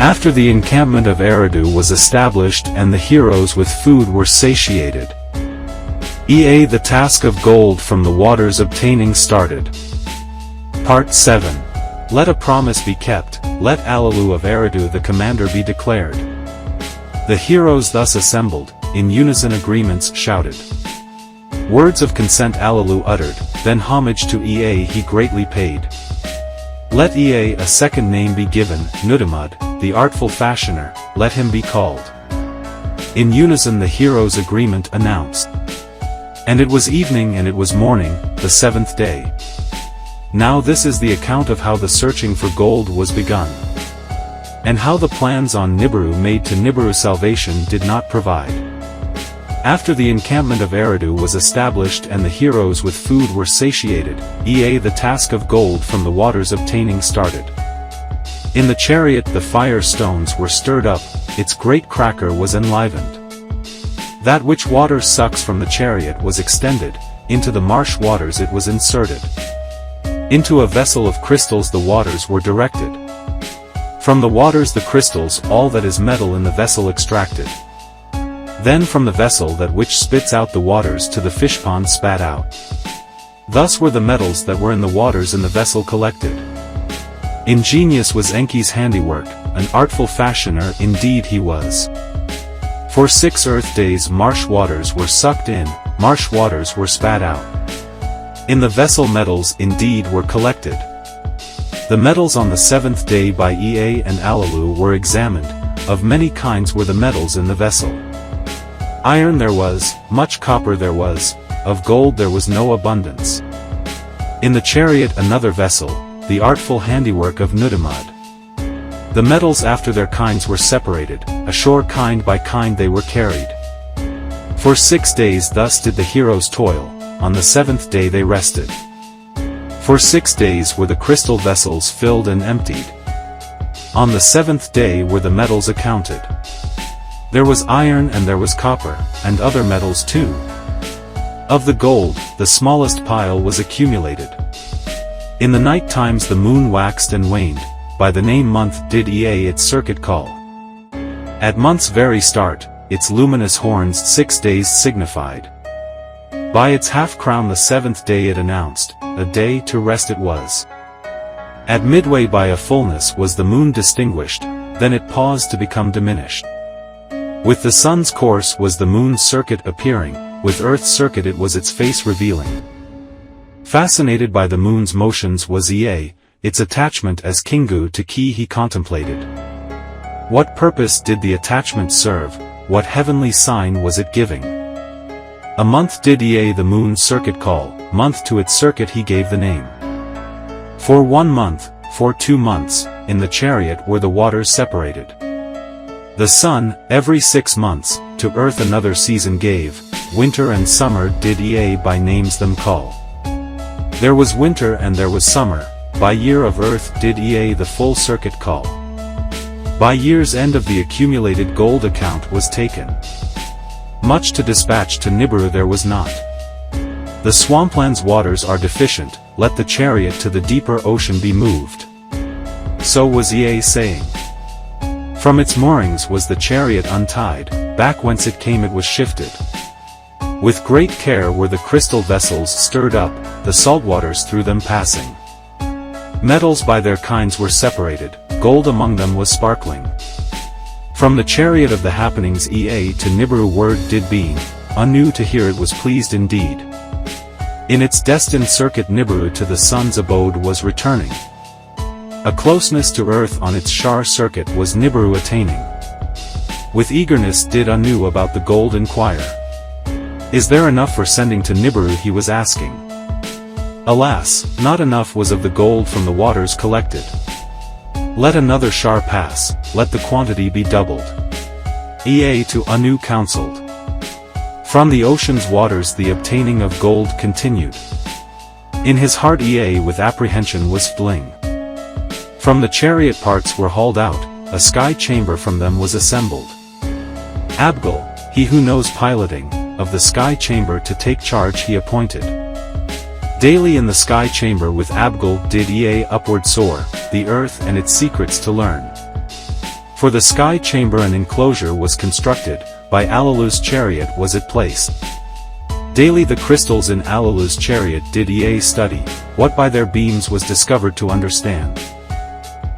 After the encampment of Eridu was established and the heroes with food were satiated, the task of gold from the waters obtaining started. Part 7. Let a promise be kept, let Alalu of Eridu the commander be declared. The heroes thus assembled, in unison agreements shouted. Words of consent Alalu uttered, then homage to he greatly paid. Let a second name be given, Nudamud, the artful fashioner, let him be called. In unison the heroes' agreement announced. And it was evening and it was morning, the 7th day. Now this is the account of how the searching for gold was begun. And how the plans on Nibiru made to Nibiru salvation did not provide. After the encampment of Eridu was established and the heroes with food were satiated, the task of gold from the waters obtaining started. In the chariot the fire stones were stirred up, its great cracker was enlivened. That which water sucks from the chariot was extended, into the marsh waters it was inserted. Into a vessel of crystals the waters were directed. From the waters the crystals all that is metal in the vessel extracted. Then from the vessel that which spits out the waters to the fish pond spat out. Thus were the metals that were in the waters in the vessel collected. Ingenious was Enki's handiwork, an artful fashioner indeed he was. For 6 earth days marsh waters were sucked in, marsh waters were spat out. In the vessel metals indeed were collected. The metals on the 7th day by and Alalu were examined, of many kinds were the metals in the vessel. Iron there was, much copper there was, of gold there was no abundance. In the chariot another vessel, the artful handiwork of Nudamud. The metals after their kinds were separated, ashore kind by kind they were carried. For 6 days thus did the heroes toil, on the 7th day they rested. For 6 days were the crystal vessels filled and emptied. On the 7th day were the metals accounted. There was iron and there was copper, and other metals too. Of the gold, the smallest pile was accumulated. In the night times the moon waxed and waned, by the name month did its circuit call. At month's very start, its luminous horns 6 days signified. By its half-crown the 7th day it announced, a day to rest it was. At midway by a fullness was the moon distinguished, then it paused to become diminished. With the sun's course was the moon's circuit appearing, with earth's circuit it was its face revealing. Fascinated by the moon's motions was its attachment as Kingu to Ki he contemplated. What purpose did the attachment serve, what heavenly sign was it giving? A month did the moon's circuit call, month to its circuit he gave the name. For 1 month, for 2 months, in the chariot were the waters separated. The sun, every 6 months, to earth another season gave, winter and summer did by names them call. There was winter and there was summer, by year of earth did the full circuit call. By year's end of the accumulated gold account was taken. Much to dispatch to Nibiru there was not. The swampland's waters are deficient, let the chariot to the deeper ocean be moved. So was saying. From its moorings was the chariot untied, back whence it came it was shifted. With great care were the crystal vessels stirred up, the salt waters through them passing. Metals by their kinds were separated, gold among them was sparkling. From the chariot of the happenings to Nibiru word did beam, anew to hear it was pleased indeed. In its destined circuit Nibiru to the sun's abode was returning. A closeness to earth on its Shar circuit was Nibiru attaining. With eagerness did Anu about the gold inquire. Is there enough for sending to Nibiru he was asking. Alas, not enough was of the gold from the waters collected. Let another Shar pass, let the quantity be doubled. To Anu counseled. From the ocean's waters the obtaining of gold continued. In his heart with apprehension was fling. From the chariot parts were hauled out, a sky chamber from them was assembled. Abgal, he who knows piloting, of the sky chamber to take charge he appointed. Daily in the sky chamber with Abgal did upward soar, the earth and its secrets to learn. For the sky chamber an enclosure was constructed, by Allulu's chariot was it placed. Daily the crystals in Allulu's chariot did Ea study, what by their beams was discovered to understand.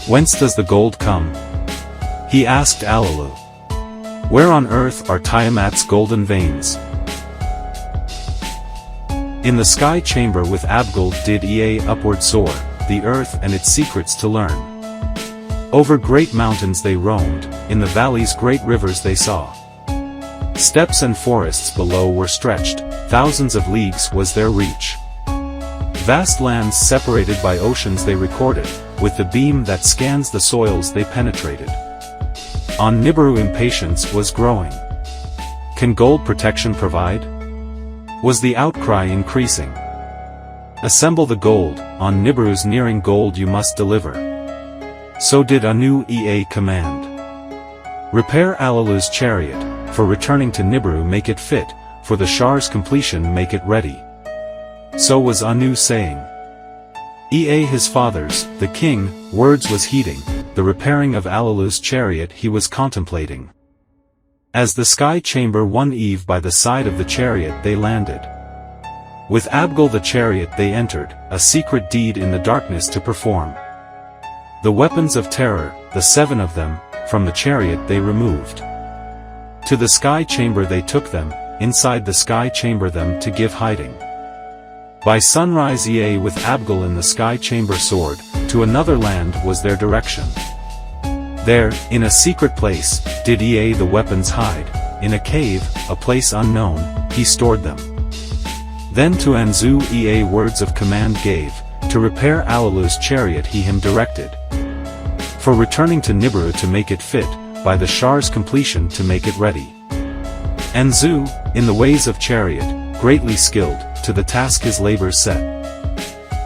Whence does the gold come? He asked Allulu. Where on earth are Tiamat's golden veins? In the sky chamber with Abgul did Ea upward soar, the earth and its secrets to learn. Over great mountains they roamed, in the valleys great rivers they saw. Steppes and forests below were stretched, thousands of leagues was their reach. Vast lands separated by oceans they recorded, with the beam that scans the soils they penetrated. On Nibiru impatience was growing. Can gold protection provide? Was the outcry increasing? Assemble the gold, on Nibiru's nearing gold you must deliver. So did Anu Ea command. Repair Allulu's chariot, for returning to Nibiru make it fit, for the Shar's completion make it ready. So was Anu saying. Ea his father's, the king, words was heeding, the repairing of Allulu's chariot he was contemplating. As the sky chamber one eve by the side of the chariot they landed. With Abgul the chariot they entered, a secret deed in the darkness to perform. The weapons of terror, the 7 of them, from the chariot they removed. To the sky chamber they took them, inside the sky chamber them to give hiding. By sunrise Ea with Abgul in the sky chamber soared, to another land was their direction. There, in a secret place, did Ea the weapons hide, in a cave, a place unknown, he stored them. Then to Anzu Ea words of command gave, to repair Allulu's chariot he him directed. For returning to Nibiru to make it fit, by the Shar's completion to make it ready. Anzu, in the ways of chariot, greatly skilled, to the task his labors set.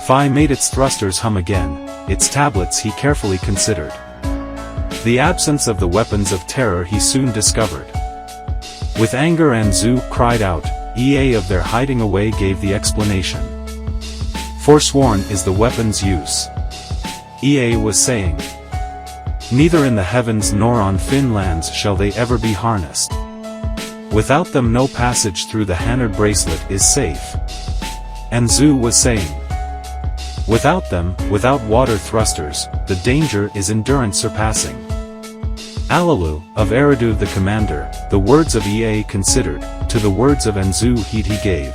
Phi made its thrusters hum again, its tablets he carefully considered. The absence of the weapons of terror he soon discovered. With anger Anzu cried out, Ea of their hiding away gave the explanation. Forsworn is the weapon's use. Ea was saying. Neither in the heavens nor on Fin lands shall they ever be harnessed. Without them no passage through the Hanard bracelet is safe. Anzu was saying. Without them, without water thrusters, the danger is endurance surpassing. Allulu, of Eridu the commander, the words of Ea considered, to the words of Anzu heed he gave.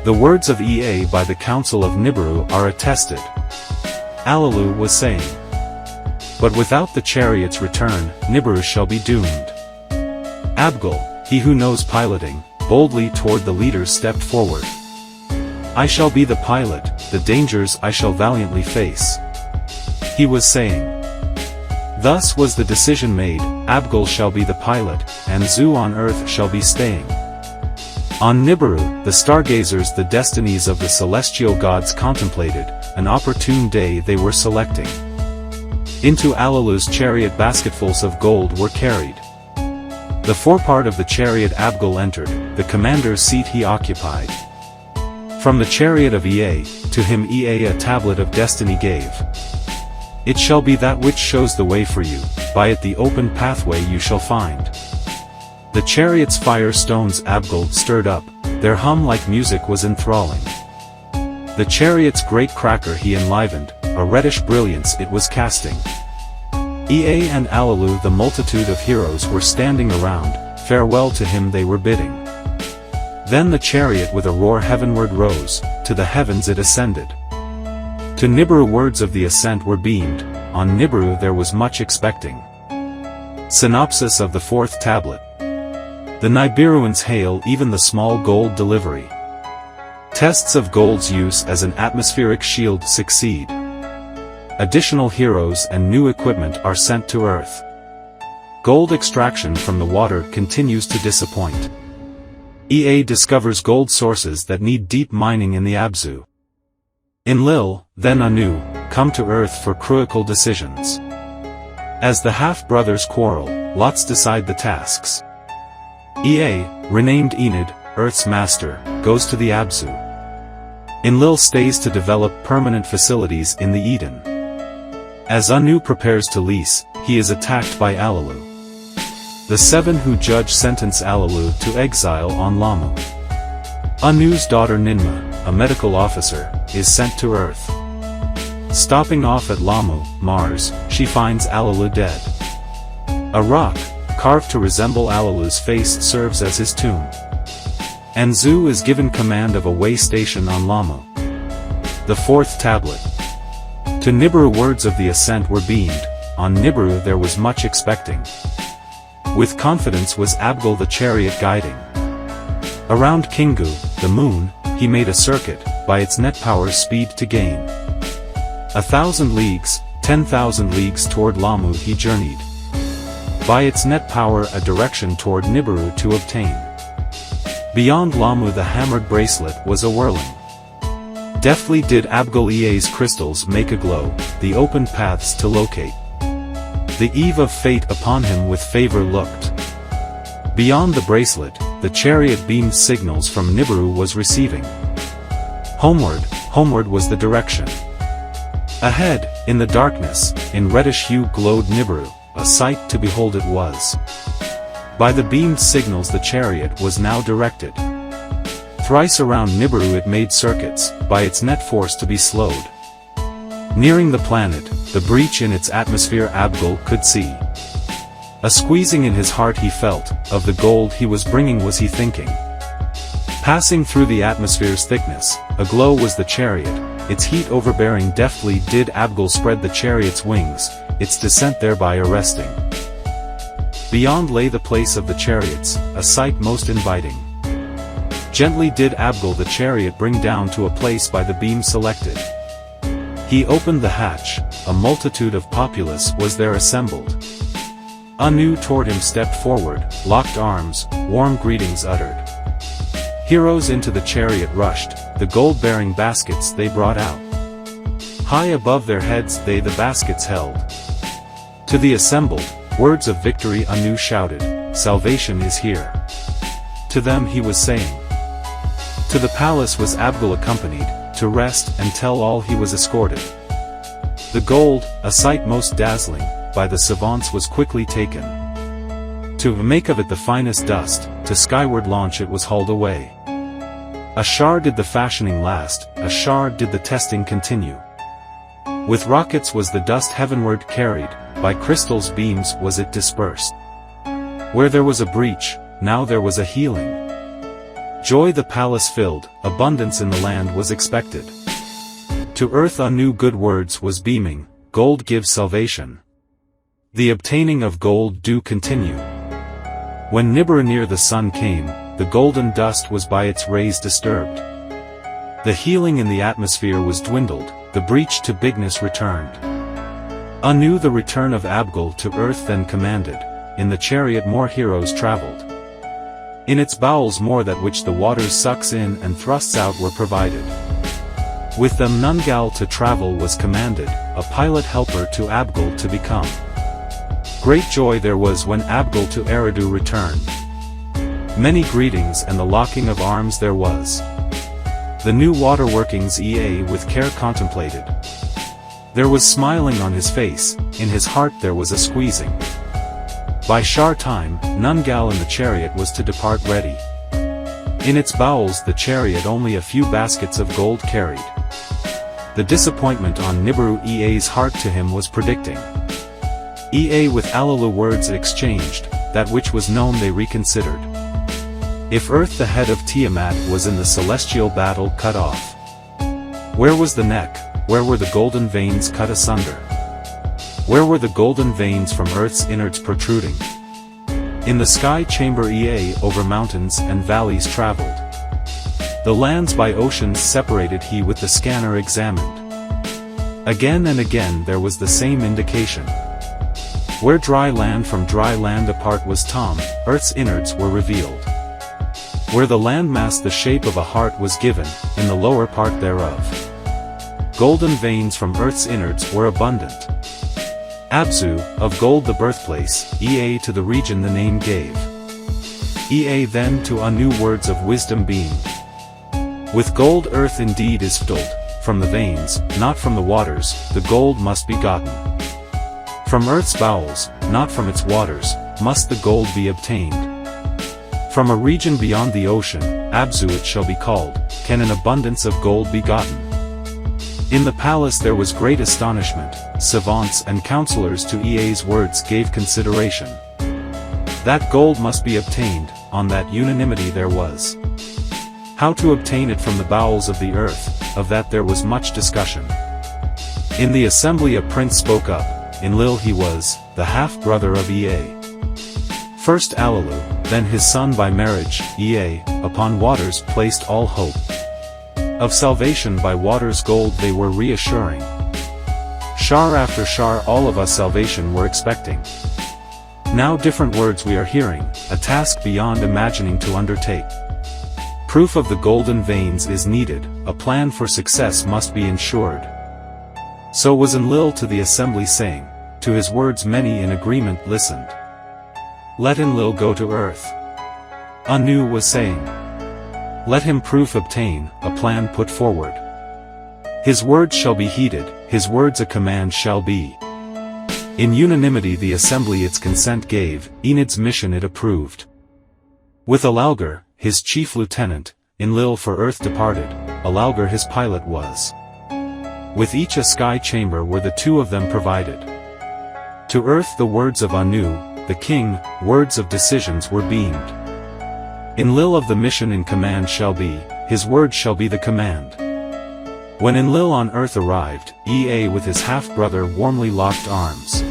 The words of Ea by the council of Nibiru are attested. Allulu was saying. But without the chariot's return, Nibiru shall be doomed. Abgul, he who knows piloting, boldly toward the leaders stepped forward. I shall be the pilot, the dangers I shall valiantly face. He was saying. Thus was the decision made, Abgul shall be the pilot, and Zu on earth shall be staying. On Nibiru, the stargazers the destinies of the celestial gods contemplated, an opportune day they were selecting. Into Allulu's chariot basketfuls of gold were carried. The forepart of the chariot Abgul entered, the commander's seat he occupied. From the chariot of Ea, to him Ea a tablet of destiny gave. It shall be that which shows the way for you, by it the open pathway you shall find. The chariot's fire stones Abgul stirred up, their hum like music was enthralling. The chariot's great cracker he enlivened, a reddish brilliance it was casting. Ea and Allulu the multitude of heroes were standing around, farewell to him they were bidding. Then the chariot with a roar heavenward rose, to the heavens it ascended. To Nibiru words of the ascent were beamed, on Nibiru there was much expecting. Synopsis of the 4th tablet. The Nibiruans hail even the small gold delivery. Tests of gold's use as an atmospheric shield succeed. Additional heroes and new equipment are sent to Earth. Gold extraction from the water continues to disappoint. Ea discovers gold sources that need deep mining in the Abzu. Enlil, then Anu, come to Earth for crucial decisions. As the half-brothers quarrel, lots decide the tasks. Ea, renamed Enid, Earth's master, goes to the Abzu. Enlil stays to develop permanent facilities in the Eden. As Anu prepares to lease, he is attacked by Alalu. The 7 who judge sentence Alalu to exile on Lamu. Anu's daughter Ninma, a medical officer, is sent to Earth. Stopping off at Lamu, Mars, she finds Alalu dead. A rock, carved to resemble Alalu's face, serves as his tomb. Anzu is given command of a way station on Lamu. The 4th tablet. To Nibiru words of the ascent were beamed. On Nibiru there was much expecting. With confidence was Abgal the chariot guiding. Around Kingu, the moon, he made a circuit, by its net power speed to gain. 1,000 leagues, 10,000 leagues toward Lamu he journeyed. By its net power a direction toward Nibiru to obtain. Beyond Lamu the hammered bracelet was a whirling. Deftly did Abgal Ea's crystals make a glow, the open paths to locate. The eve of fate upon him with favor looked. Beyond the bracelet, the chariot beamed signals from Nibiru was receiving. Homeward, homeward was the direction. Ahead, in the darkness, in reddish hue glowed Nibiru, a sight to behold it was. By the beamed signals the chariot was now directed. Thrice around Nibiru it made circuits, by its net force to be slowed. Nearing the planet, the breach in its atmosphere Abgal could see. A squeezing in his heart he felt, of the gold he was bringing was he thinking. Passing through the atmosphere's thickness, aglow was the chariot, its heat overbearing deftly did Abgal spread the chariot's wings, its descent thereby arresting. Beyond lay the place of the chariots, a sight most inviting. Gently did Abgal the chariot bring down to a place by the beam selected. He opened the hatch, a multitude of populace was there assembled. Anu toward him stepped forward, locked arms, warm greetings uttered. Heroes into the chariot rushed, the gold-bearing baskets they brought out. High above their heads they the baskets held. To the assembled, words of victory Anu shouted, salvation is here. To them he was saying. To the palace was Abgal accompanied, to rest and tell all he was escorted. The gold, a sight most dazzling, by the savants was quickly taken. To make of it the finest dust, to skyward launch it was hauled away. A shar did the fashioning last, a shar did the testing continue. With rockets was the dust heavenward carried, by crystals beams was it dispersed. Where there was a breach, now there was a healing. Joy the palace filled, abundance in the land was expected. To earth Anu good words was beaming, gold gives salvation. The obtaining of gold do continue. When Nibiru near the sun came, the golden dust was by its rays disturbed. The healing in the atmosphere was dwindled, the breach to bigness returned. Anu the return of Abgal to earth then commanded, in the chariot more heroes traveled. In its bowels more that which the waters sucks in and thrusts out were provided. With them Nungal to travel was commanded, a pilot helper to Abgal to become. Great joy there was when Abgal to Eridu returned. Many greetings and the locking of arms there was. The new water workings Ea with care contemplated. There was smiling on his face, in his heart there was a squeezing. By shar time, Nungal in the chariot was to depart ready. In its bowels the chariot only a few baskets of gold carried. The disappointment on Nibiru Ea's heart to him was predicting. Ea with Alalu words exchanged, that which was known they reconsidered. If earth the head of Tiamat was in the celestial battle cut off. Where was the neck, where were the golden veins cut asunder? Where were the golden veins from earth's innards protruding? In the sky chamber Ea over mountains and valleys traveled. The lands by oceans separated he with the scanner examined. Again and again there was the same indication. Where dry land from dry land apart was Tom, earth's innards were revealed. Where the landmass the shape of a heart was given, in the lower part thereof. Golden veins from earth's innards were abundant. Abzu, of gold the birthplace, Ea to the region the name gave. Ea then to Anu words of wisdom beamed. With gold earth indeed is filled, from the veins, not from the waters, the gold must be gotten. From earth's bowels, not from its waters, must the gold be obtained. From a region beyond the ocean, Abzu it shall be called, can an abundance of gold be gotten. In the palace there was great astonishment, savants and counselors to Ea's words gave consideration. That gold must be obtained, on that unanimity there was. How to obtain it from the bowels of the earth, of that there was much discussion. In the assembly a prince spoke up, Enlil he was, the half-brother of Ea. First Alalu, then his son by marriage, Ea, upon waters placed all hope. Of salvation by waters gold they were reassuring. Shar after shar all of us salvation were expecting. Now different words we are hearing, a task beyond imagining to undertake. Proof of the golden veins is needed, a plan for success must be ensured. So was Enlil to the assembly saying, to his words many in agreement listened. Let Enlil go to earth. Anu was saying. Let him proof obtain, a plan put forward. His words shall be heeded, his words a command shall be. In unanimity the assembly its consent gave, Enid's mission it approved. With Alaugr, his chief lieutenant, Enlil for earth departed, Alaugr his pilot was. With each a sky chamber were the two of them provided. To earth the words of Anu, the king, words of decisions were beamed. Enlil of the mission in command shall be, his word shall be the command. When Enlil on earth arrived, Ea with his half-brother warmly locked arms.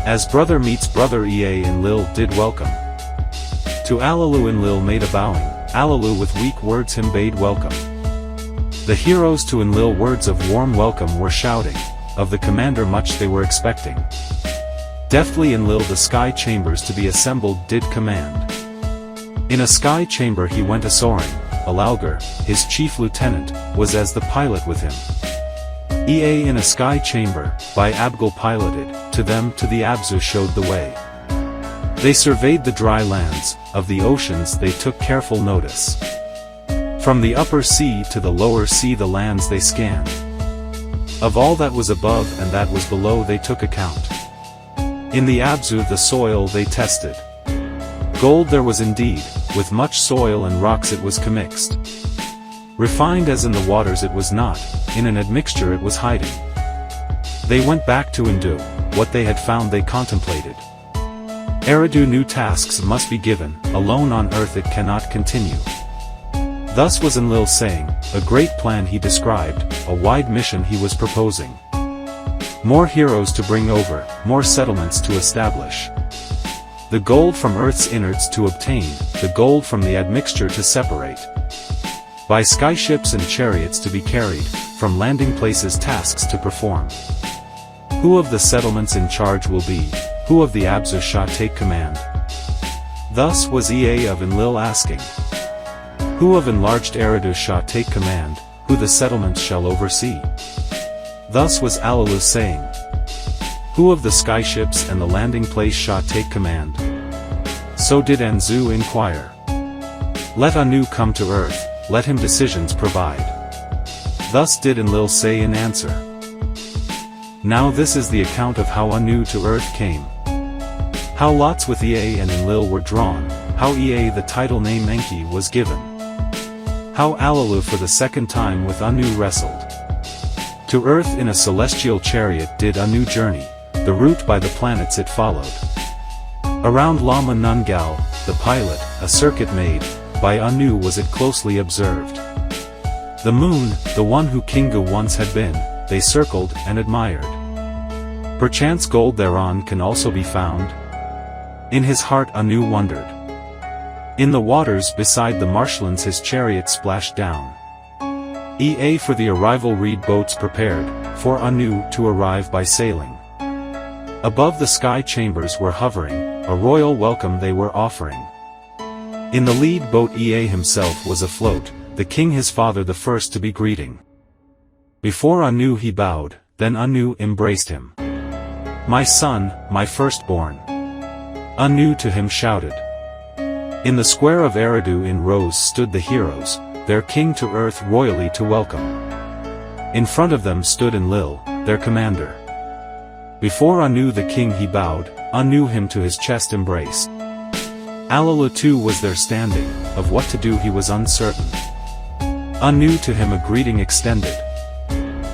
As brother meets brother Ea Enlil did welcome. To Alalu Enlil made a bowing, Alalu with weak words him bade welcome. The heroes to Enlil words of warm welcome were shouting, of the commander much they were expecting. Deftly Enlil the sky chambers to be assembled did command. In a sky chamber he went a-soaring, Alaugr, his chief lieutenant, was as the pilot with him. Ea in a sky chamber, by Abgal piloted, to them to the Abzu showed the way. They surveyed the dry lands, of the oceans they took careful notice. From the upper sea to the lower sea the lands they scanned. Of all that was above and that was below they took account. In the Abzu the soil they tested. Gold there was indeed, with much soil and rocks it was commixed. Refined as in the waters it was not, in an admixture it was hiding. They went back to undo, what they had found they contemplated. Eridu new tasks must be given, alone on earth it cannot continue. Thus was Enlil saying, a great plan he described, a wide mission he was proposing. More heroes to bring over, more settlements to establish. The gold from earth's innards to obtain, the gold from the admixture to separate. By skyships and chariots to be carried, from landing places tasks to perform. Who of the settlements in charge will be, who of the Abzu shall take command? Thus was Ea of Enlil asking. Who of enlarged Eridu shall take command, who the settlements shall oversee? Thus was Alalu saying. Who of the skyships and the landing place shall take command? So did Anzu inquire. Let Anu come to earth, let him decisions provide. Thus did Enlil say in answer. Now this is the account of how Anu to earth came. How lots with Ea and Enlil were drawn, how Ea the title name Enki was given. How Alalu for the second time with Anu wrestled. To earth in a celestial chariot did Anu journey, the route by the planets it followed. Around Lama Nungal, the pilot, a circuit made, by Anu was it closely observed. The moon, the one who Kingu once had been, they circled and admired. Perchance gold thereon can also be found? In his heart Anu wondered. In the waters beside the marshlands his chariot splashed down. Ea for the arrival reed boats prepared, for Anu to arrive by sailing. Above the sky chambers were hovering, a royal welcome they were offering. In the lead boat Ea himself was afloat, the king his father the first to be greeting. Before Anu he bowed, then Anu embraced him. My son, my firstborn. Anu to him shouted. In the square of Eridu in rows stood the heroes, their king to earth royally to welcome. In front of them stood Enlil, their commander. Before Anu the king he bowed, Anu him to his chest embraced. Allalu too was there standing, of what to do he was uncertain. Anu to him a greeting extended.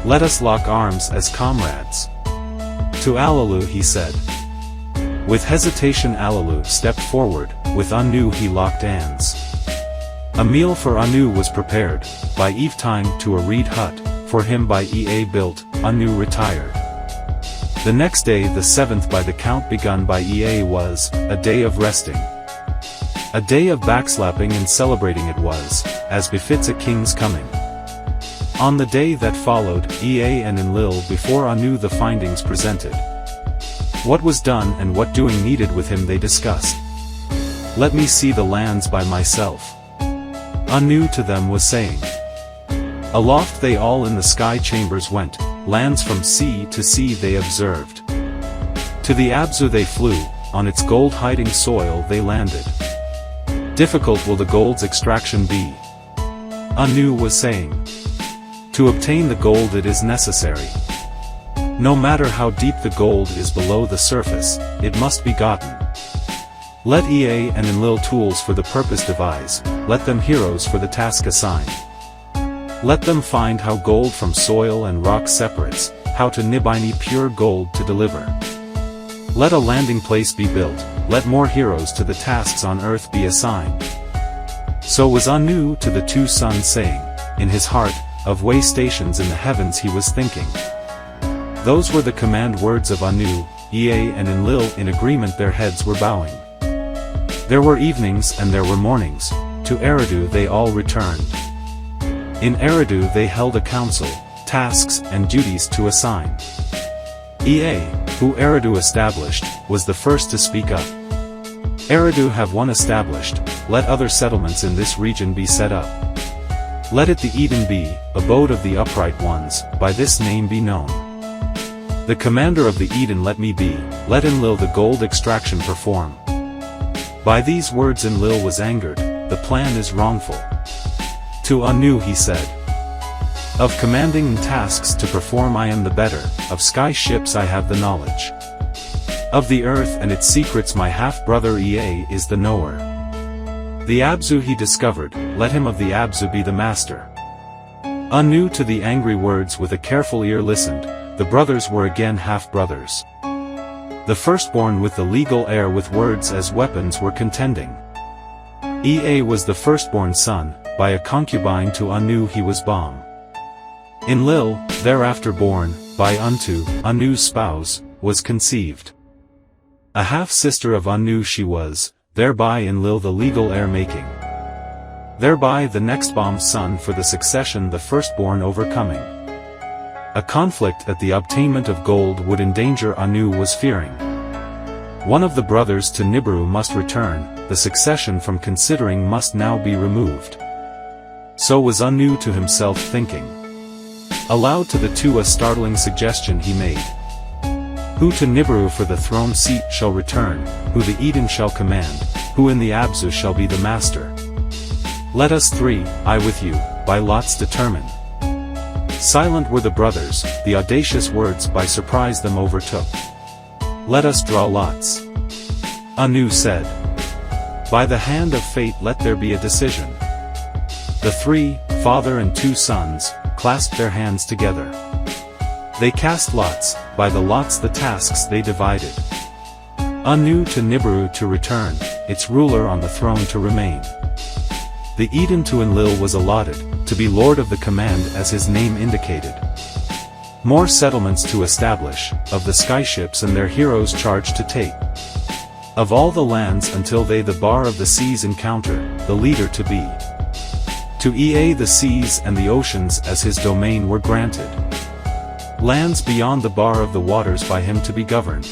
Let us lock arms as comrades. To Allalu he said. With hesitation Allalu stepped forward, with Anu he locked hands. A meal for Anu was prepared, by eventime to a reed hut, for him by Ea built, Anu retired. The next day the 7th by the count begun by Ea was, a day of resting. A day of backslapping and celebrating it was, as befits a king's coming. On the day that followed, Ea and Enlil before Anu the findings presented. What was done and what doing needed with him they discussed. Let me see the lands by myself. Anu to them was saying. Aloft they all in the sky chambers went, lands from sea to sea they observed. To the Abzu they flew, on its gold-hiding soil they landed. Difficult will the gold's extraction be. Anu was saying. To obtain the gold it is necessary. No matter how deep the gold is below the surface, it must be gotten. Let Ea and Enlil tools for the purpose devise, let them heroes for the task assign. Let them find how gold from soil and rock separates, how to Nibiru pure gold to deliver. Let a landing place be built, let more heroes to the tasks on earth be assigned. So was Anu to the two sons saying, in his heart, of way stations in the heavens he was thinking. Those were the command words of Anu, Ea and Enlil in agreement their heads were bowing. There were evenings and there were mornings, to Eridu they all returned. In Eridu they held a council, tasks and duties to assign. Ea, who Eridu established, was the first to speak up. Eridu have one established, let other settlements in this region be set up. Let it the Eden be, abode of the upright ones, by this name be known. The commander of the Eden let me be, let Enlil the gold extraction perform. By these words Enlil was angered, the plan is wrongful. To Anu he said. Of commanding tasks to perform I am the better, of sky ships I have the knowledge. Of the earth and its secrets my half-brother Ea is the knower. The Abzu he discovered, let him of the Abzu be the master. Anu to the angry words with a careful ear listened, the brothers were again half-brothers. The firstborn with the legal heir with words as weapons were contending. Ea was the firstborn son, by a concubine to Anu he was born. Enlil, thereafter born, by unto Anu's spouse, was conceived. A half-sister of Anu she was, thereby Enlil the legal heir making. Thereby the next born son for the succession the firstborn overcoming. A conflict at the obtainment of gold would endanger Anu was fearing. One of the brothers to Nibiru must return, the succession from considering must now be removed. So was Anu to himself thinking. Aloud to the two a startling suggestion he made. Who to Nibiru for the throne seat shall return, who the Eden shall command, who in the Abzu shall be the master. Let us three, I with you, by lots determine. Silent were the brothers, the audacious words by surprise them overtook. Let us draw lots. Anu said. By the hand of fate let there be a decision. The three, father and two sons, clasped their hands together. They cast lots, by the lots the tasks they divided. Anu to Nibiru to return, its ruler on the throne to remain. The Eden to Enlil was allotted, to be lord of the command as his name indicated. More settlements to establish, of the skyships and their heroes charged to take. Of all the lands until they the bar of the seas encounter, the leader to be. To Ea the seas and the oceans as his domain were granted. Lands beyond the bar of the waters by him to be governed.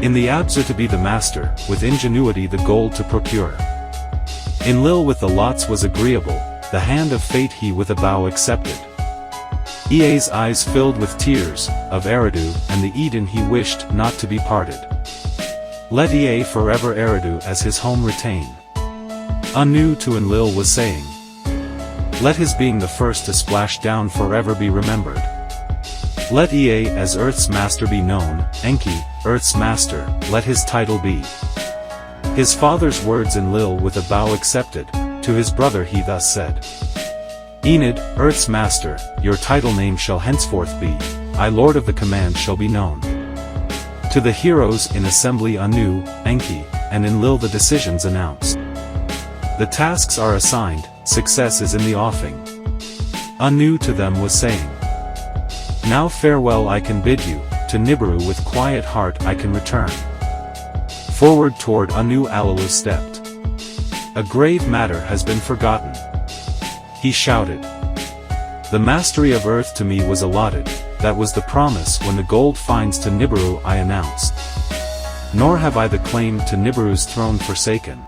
In the Abzu to be the master, with ingenuity the gold to procure. Enlil with the lots was agreeable, the hand of fate he with a bow accepted. Ea's eyes filled with tears, of Eridu and the Eden he wished not to be parted. Let Ea forever Eridu as his home retain. Anu to Enlil was saying. Let his being the first to splash down forever be remembered. Let Ea as Earth's master be known, Enki, Earth's master, let his title be. His father's words Enlil with a bow accepted, to his brother he thus said. Enid, Earth's master, your title name shall henceforth be, I lord of the command shall be known. To the heroes in assembly Anu, Enki, and Enlil the decisions announced. The tasks are assigned, success is in the offing. Anu to them was saying. Now farewell I can bid you, to Nibiru with quiet heart I can return. Forward toward Anu Alalu stepped. A grave matter has been forgotten. He shouted. The mastery of earth to me was allotted, that was the promise when the gold finds to Nibiru I announced. Nor have I the claim to Nibiru's throne forsaken.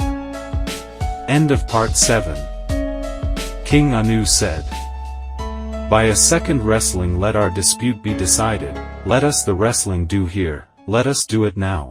End of Part 7. King Anu said. By a second wrestling let our dispute be decided, let us the wrestling do here, let us do it now.